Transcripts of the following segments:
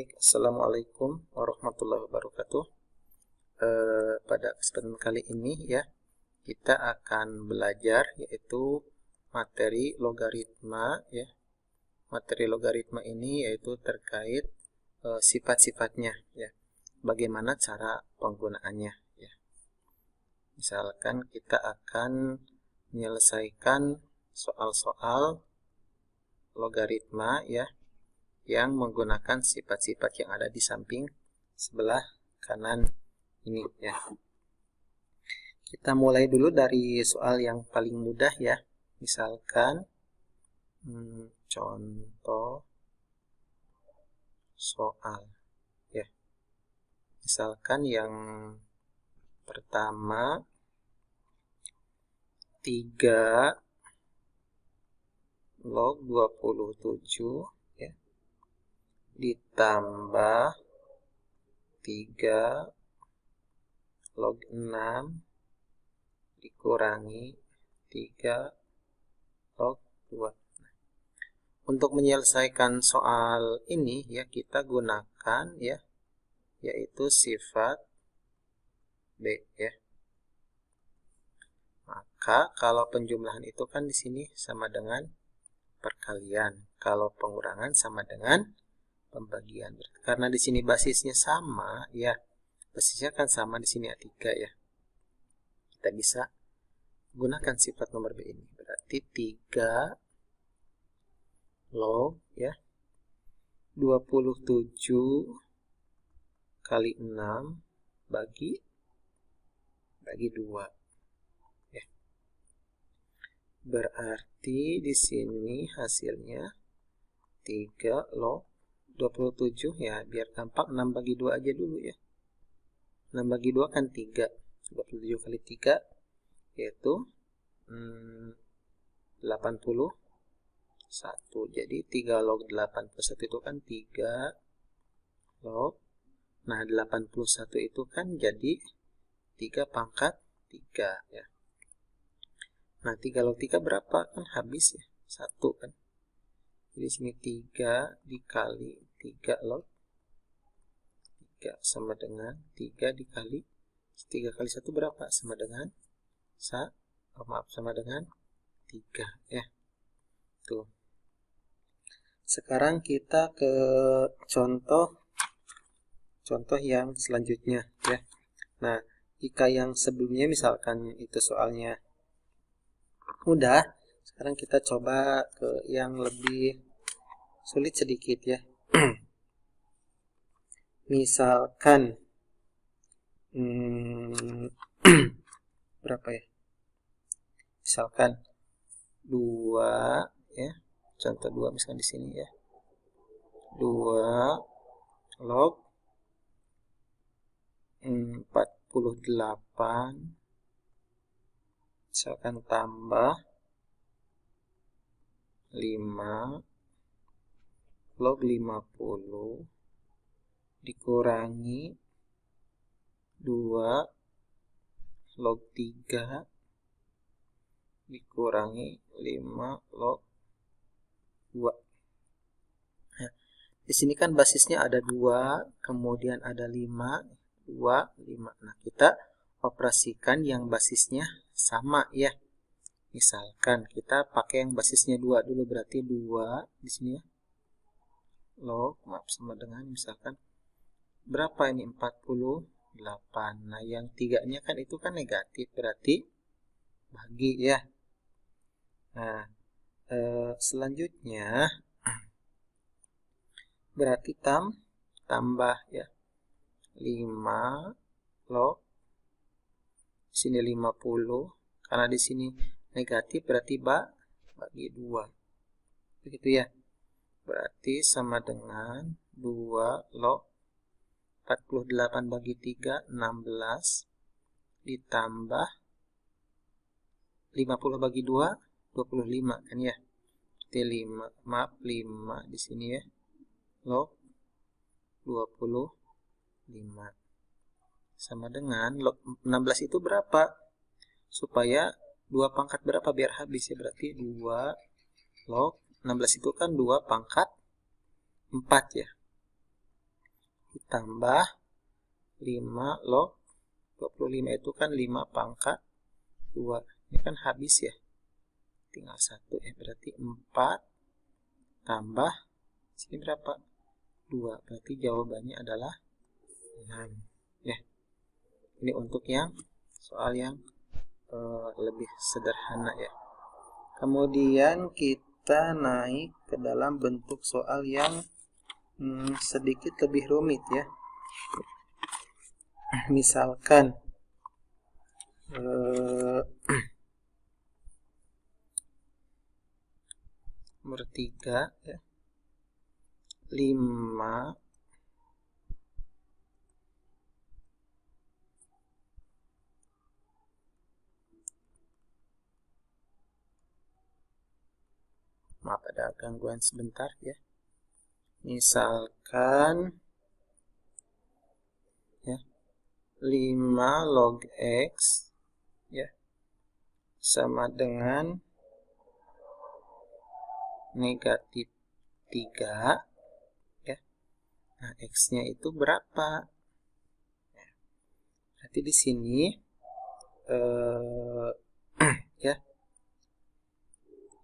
Baik, Assalamualaikum warahmatullahi wabarakatuh. Pada kesempatan kali ini ya, kita akan belajar yaitu materi logaritma ya. Materi logaritma ini yaitu terkait sifat-sifatnya ya. Bagaimana cara penggunaannya ya. Misalkan kita akan menyelesaikan soal-soal logaritma ya, yang menggunakan sifat-sifat yang ada di samping sebelah kanan ini ya. Kita mulai dulu dari soal yang paling mudah ya. Misalkan contoh soal ya. Misalkan yang pertama 3 log 27 ya, ditambah 3 log 6 dikurangi 3 log 2. Untuk menyelesaikan soal ini ya, kita gunakan ya, yaitu sifat B ya. Maka kalau penjumlahan itu kan di sini sama dengan perkalian, kalau pengurangan sama dengan pembagian. Karena di sini basisnya sama ya, basisnya kan sama di sini A3 ya. Kita bisa gunakan sifat nomor B ini. Berarti 3 log ya 27 kali 6 bagi 2 ya. Berarti di sini hasilnya 3 log 27 ya, biar gampang 6 bagi 2 aja dulu ya. 6 bagi 2 kan 3. 27 kali 3 yaitu 81. Jadi 3 log 81 itu kan 3 log. Nah 81 itu kan jadi 3 pangkat 3 ya. Nah 3 log 3 berapa? Kan habis ya, 1 kan. Jadi sini 3 dikali 3 log 3 sama dengan 3 dikali 3 kali 1 berapa? Sama dengan sama dengan 3 ya. Tuh. Sekarang kita ke contoh yang selanjutnya ya. Nah, jika yang sebelumnya misalkan itu soalnya mudah, sekarang kita coba ke yang lebih sulit sedikit ya. Misalkan berapa ya? Misalkan 2 ya. Contoh 2 misalkan di sini ya. 2 log 48 misalkan tambah 5 log 50 dikurangi 2 log 3 dikurangi 5 log 2. Nah, di sini kan basisnya ada 2, kemudian ada 5, 2, 5. Nah, kita operasikan yang basisnya sama ya. Misalkan kita pakai yang basisnya 2 dulu, berarti 2 di sini ya. Log, sama dengan misalkan berapa ini? 48. Nah, yang 3-nya kan itu kan negatif, berarti bagi ya. Nah, selanjutnya berarti tambah ya 5 log sini 50, karena di sini negatif berarti bagi 2 begitu ya. Berarti sama dengan 2 log 48 bagi 3 16 ditambah 50 bagi 2 25 kan ya. Berarti 5 di sini ya. Log 25 sama dengan log 16 itu berapa? Supaya 2 pangkat berapa biar habis ya, berarti 2 log 16 itu kan 2 pangkat 4 ya. ditambah 5 log 25 itu kan 5 pangkat 2. Ini kan habis ya. Tinggal 1 ya. Berarti 4 tambah sini berapa? 2. Berarti jawabannya adalah 6 ya. Ini untuk yang soal yang lebih sederhana ya. Kemudian kita naik ke dalam bentuk soal yang sedikit lebih rumit ya. Misalkan nomor 3 ya. 5 maaf ada gangguan sebentar ya. Misalkan ya 5 log X ya sama dengan negatif 3 ya. Nah, X-nya itu berapa? Berarti di sini ya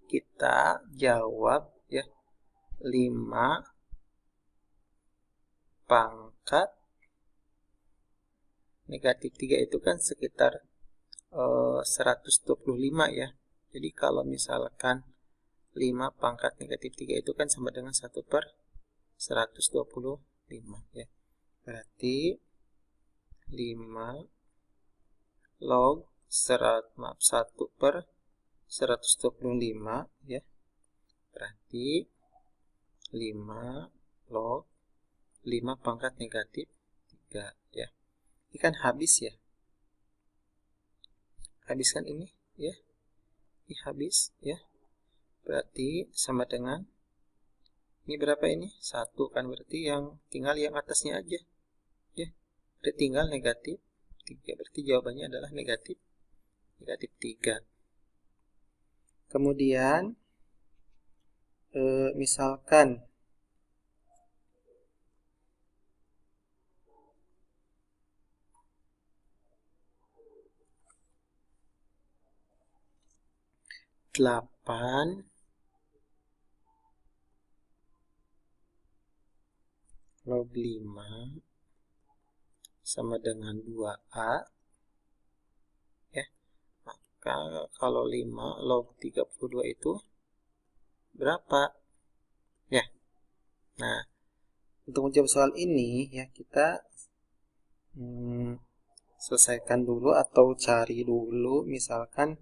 kita jawab ya 5 pangkat negatif 3 itu kan sekitar 125 ya. Jadi kalau misalkan 5 pangkat negatif 3 itu kan sama dengan 1/125 ya. Berarti 5 log 1/125 ya. Berarti 5 log 5 pangkat negatif 3 ya. Ini kan habis ya. Habis kan ini ya. Ini habis ya. Berarti sama dengan ini berapa ini? 1 kan, berarti yang tinggal yang atasnya aja ya. Berarti tinggal negatif 3. Berarti jawabannya adalah negatif 3. Kemudian misalkan delapan log 5 sama dengan 2A ya. Maka kalau 5 log 32 itu berapa? Ya. Nah, untuk menjawab soal ini ya kita selesaikan dulu atau cari dulu misalkan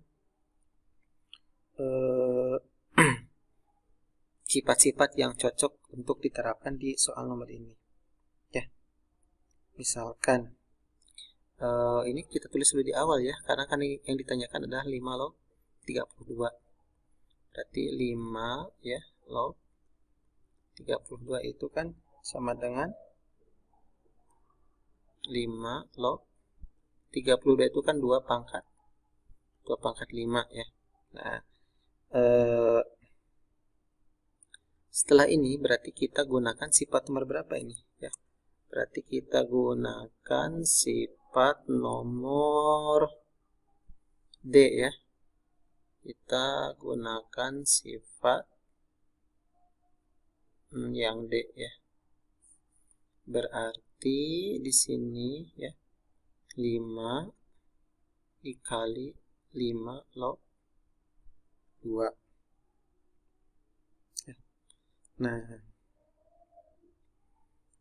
sifat-sifat yang cocok untuk diterapkan di soal nomor ini ya. Misalkan ini kita tulis dulu di awal ya, karena kan yang ditanyakan adalah 5 log 32. Berarti 5 ya log 32 itu kan sama dengan 5 log 32 itu kan 2 pangkat 5 ya. Nah, setelah ini berarti kita gunakan sifat nomor berapa ini ya? Berarti kita gunakan sifat nomor D ya. Kita gunakan sifat yang D ya. Berarti di sini ya 5 dikali 5 log 2. Nah,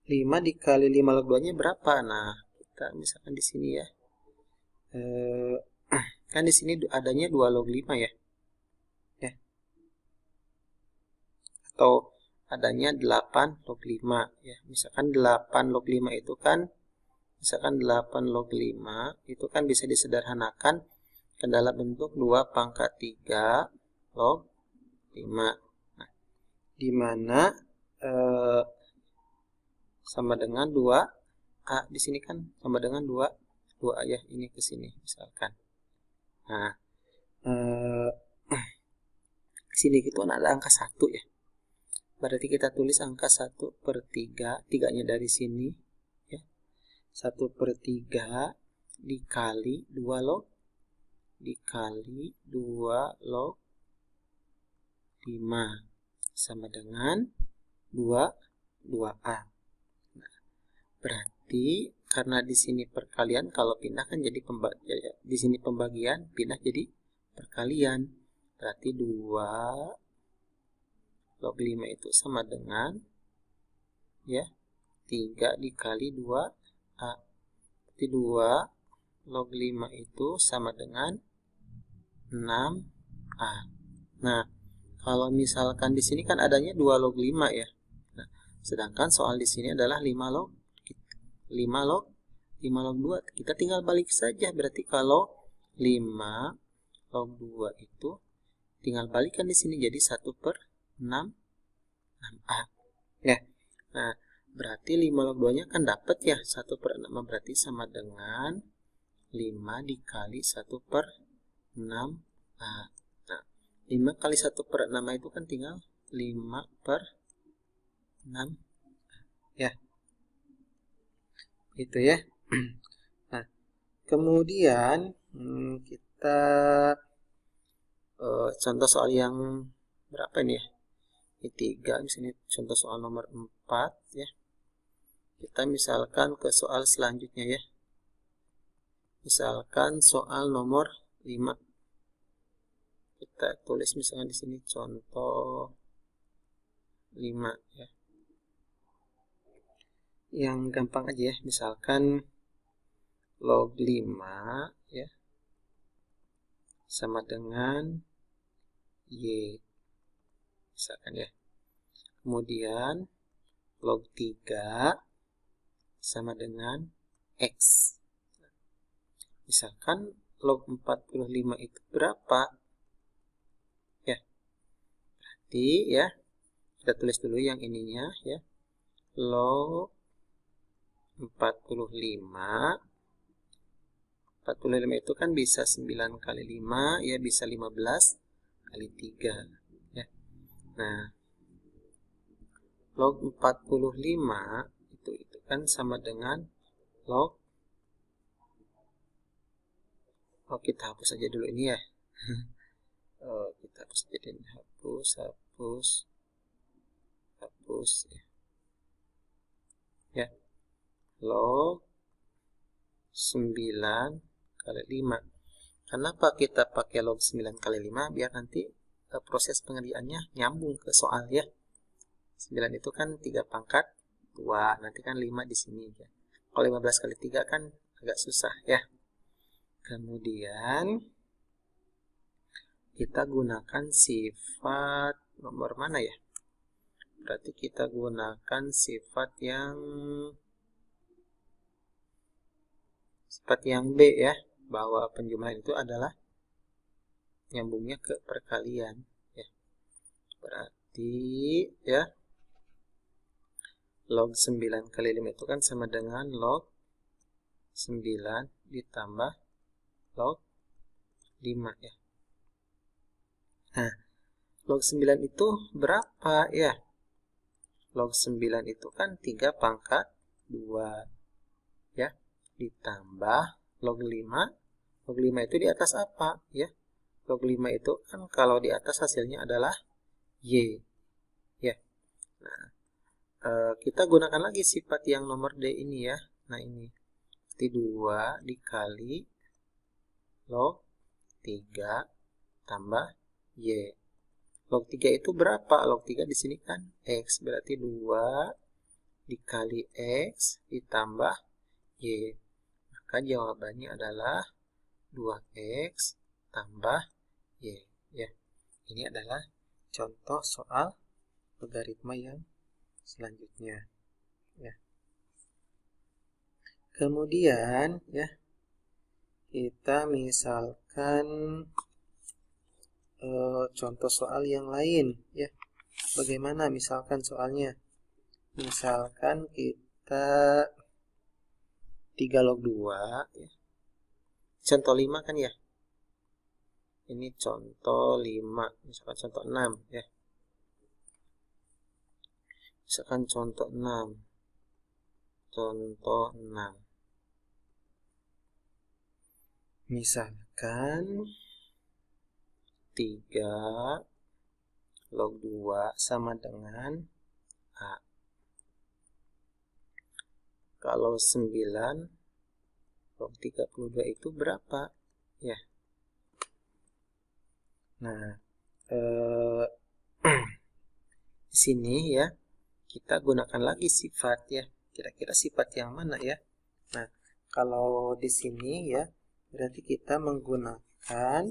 5 dikali 5 log 2 nya berapa? Nah, kita misalkan di sini ya. Kan di sini adanya 2 log 5 ya. Ya. Atau adanya 8 log 5 ya. Misalkan 8 log 5 itu kan misalkan 8 log 5 itu kan bisa disederhanakan ke dalam bentuk 2 pangkat 3 log 5. Nah, di mana sama dengan 2A di sini kan sama dengan 2A ya, ini ke sini misalkan. Nah, di sini gitu ada angka 1 ya. Berarti kita tulis angka 1/3, 3-nya dari sini 1/3 dikali 2 log dikali 2 log 5 sama dengan 2A. Nah, berarti karena di sini perkalian, kalau pindah kan jadi di sini pembagian, pindah jadi perkalian. Berarti 2 log 5 itu sama dengan 3 dikali 2A. Berarti 2 log 5 itu sama dengan 6A. Nah, kalau misalkan di sini kan adanya 2 log 5 ya. Nah, sedangkan soal di sini adalah 5 log 2. Kita tinggal balik saja. Berarti kalau 5 log 2 itu tinggal balikan di sini jadi 1/6A. Ya. Nah, berarti 5 log 2-nya kan dapat ya 1/6, berarti sama dengan 5 dikali 1/6A. Nah, 5 kali 1/6 itu kan tinggal 5/6 ya. Itu ya. Nah, kemudian kita contoh soal yang berapa ini ya? Ini 3, misalnya contoh soal nomor 4 ya. Kita misalkan ke soal selanjutnya ya. Misalkan soal nomor 5. Kita tulis misalkan di sini contoh 5 ya. Yang gampang aja ya, misalkan log 5 ya sama dengan Y. Misalkan ya. Kemudian log 3 sama dengan X. Misalkan log 45 itu berapa? Ya. Berarti ya, kita tulis dulu yang ininya ya. Log 45 itu kan bisa 9 kali 5 ya, bisa 15 kali 3 ya. Nah, log 45 itu kan sama dengan log kita hapus aja dulu ini ya. Kita hapus aja ini, hapus ya. Ya. Log 9 kali 5. Kenapa kita pakai log 9 kali 5? Biar nanti proses pengerjaannya nyambung ke soal ya. 9 itu kan 3 pangkat 2, nanti kan 5 di sini ya. Kalau 15 kali 3 kan agak susah ya. Kemudian kita gunakan sifat nomor mana ya? Berarti kita gunakan sifat yang B ya, bahwa penjumlahan itu adalah nyambungnya ke perkalian ya. Berarti ya log 9 kali 5 itu kan sama dengan log 9 ditambah log 5 ya. Nah, log 9 itu berapa ya? Log 9 itu kan 3 pangkat 2 ya, ditambah log 5. Log 5 itu di atas apa ya? Log 5 itu kan kalau di atas hasilnya adalah Y ya. Nah, kita gunakan lagi sifat yang nomor D ini ya. Nah, ini berarti 2 dikali log 3 tambah Y. Log 3 itu berapa? Log 3 di sini kan X. Berarti 2 dikali X ditambah Y. Maka jawabannya adalah 2X tambah Y. Ya. Ini adalah contoh soal logaritma yang selanjutnya. Ya. Kemudian ya, kita misalkan contoh soal yang lain ya. Bagaimana misalkan soalnya? Misalkan kita 3 log 2 ya. Contoh 5 kan ya. Ini contoh 5, misalkan contoh 6 ya. Misalkan contoh 6. Contoh 6. Misalkan 3 log 2 sama dengan A. Kalau 9 log 32 itu berapa? Ya. Nah, di sini ya, kita gunakan lagi sifat ya. Kira-kira sifat yang mana ya? Nah, kalau di sini ya, berarti kita menggunakan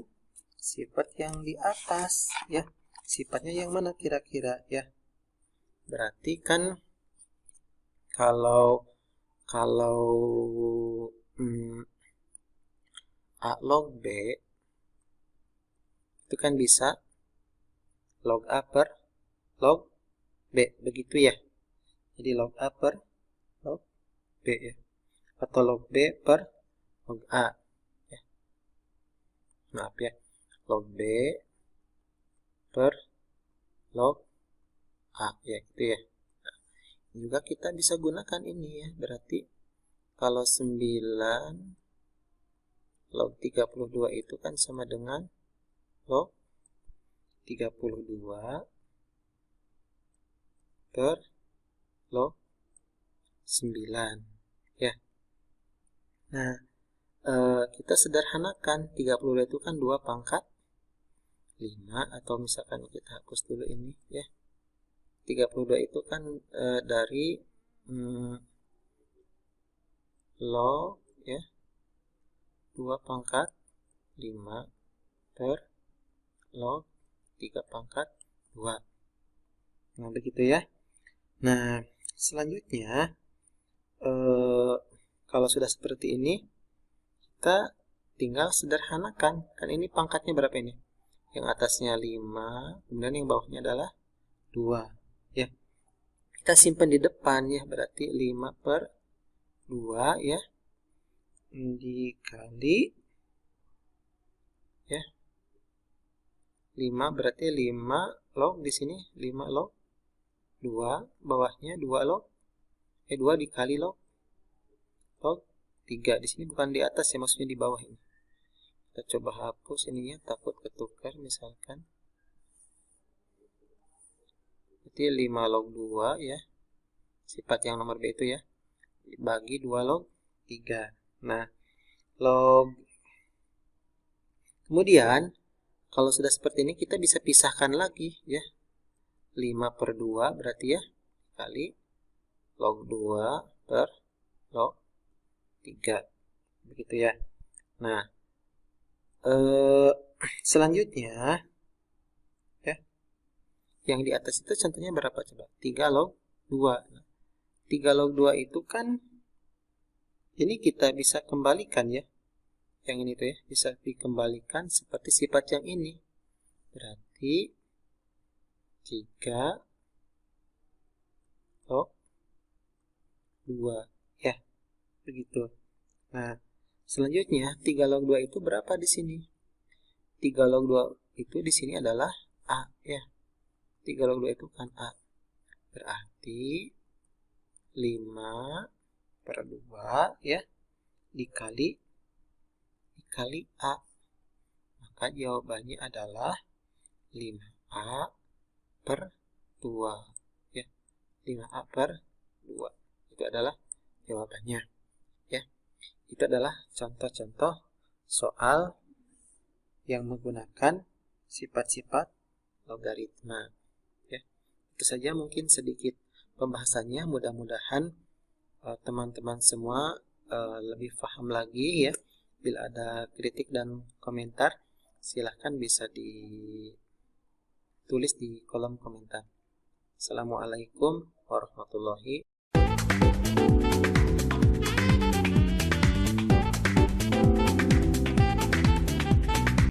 sifat yang di atas ya. Sifatnya yang mana kira-kira ya? Berarti kan kalau A log B itu kan bisa log A per log B, begitu ya. Jadi log A per log B ya. Atau log B per log A ya. Maaf ya. Log B per log A ya, gitu ya. Nah, juga kita bisa gunakan ini ya. Berarti kalau 9 log 32 itu kan sama dengan log 32 per log 9 ya. Nah, kita sederhanakan 32 itu kan 2 pangkat 5, atau misalkan kita hapus dulu ini ya. 32 itu kan dari log ya 2 pangkat 5 per log 3 pangkat 2. Nah, begitu ya. Nah, selanjutnya kalau sudah seperti ini, kita tinggal sederhanakan. Kan ini pangkatnya berapa ini? Yang atasnya 5, kemudian yang bawahnya adalah 2 ya. Kita simpan di depan ya, berarti 5 per 2 ya, dikali ya 5, berarti 5 log di sini 5 log 2, bawahnya 2 log 2 dikali log 3. Di sini bukan di atas ya, maksudnya di bawah ini. Kita coba hapus ininya, takut ketukar misalkan. Berarti 5 log 2 ya, sifat yang nomor B itu ya, bagi 2 log 3. Nah, kemudian kalau sudah seperti ini, kita bisa pisahkan lagi ya. 5 per 2 berarti ya, kali log 2 per log 3. Begitu ya. Nah, selanjutnya ya, yang di atas itu contohnya berapa coba? 3 log 2. Nah, 3 log 2 itu kan ini kita bisa kembalikan ya. Yang ini tuh ya, bisa dikembalikan seperti sifat yang ini. Berarti 3 log 2 ya. Begitu. Nah, selanjutnya 3 log 2 itu berapa di sini? 3 log 2 itu di sini adalah A ya. 3 log 2 itu kan A. Berarti 5 per 2 ya, dikali A. Maka jawabannya adalah 5A per 2 ya. 5A per 2. Itu adalah jawabannya ya. Itu adalah contoh-contoh soal yang menggunakan sifat-sifat logaritma ya. Itu saja mungkin sedikit pembahasannya. Mudah-mudahan teman-teman semua lebih paham lagi ya. Bila ada kritik dan komentar, silahkan bisa ditulis di kolom komentar. Assalamualaikum warahmatullahi wabarakatuh.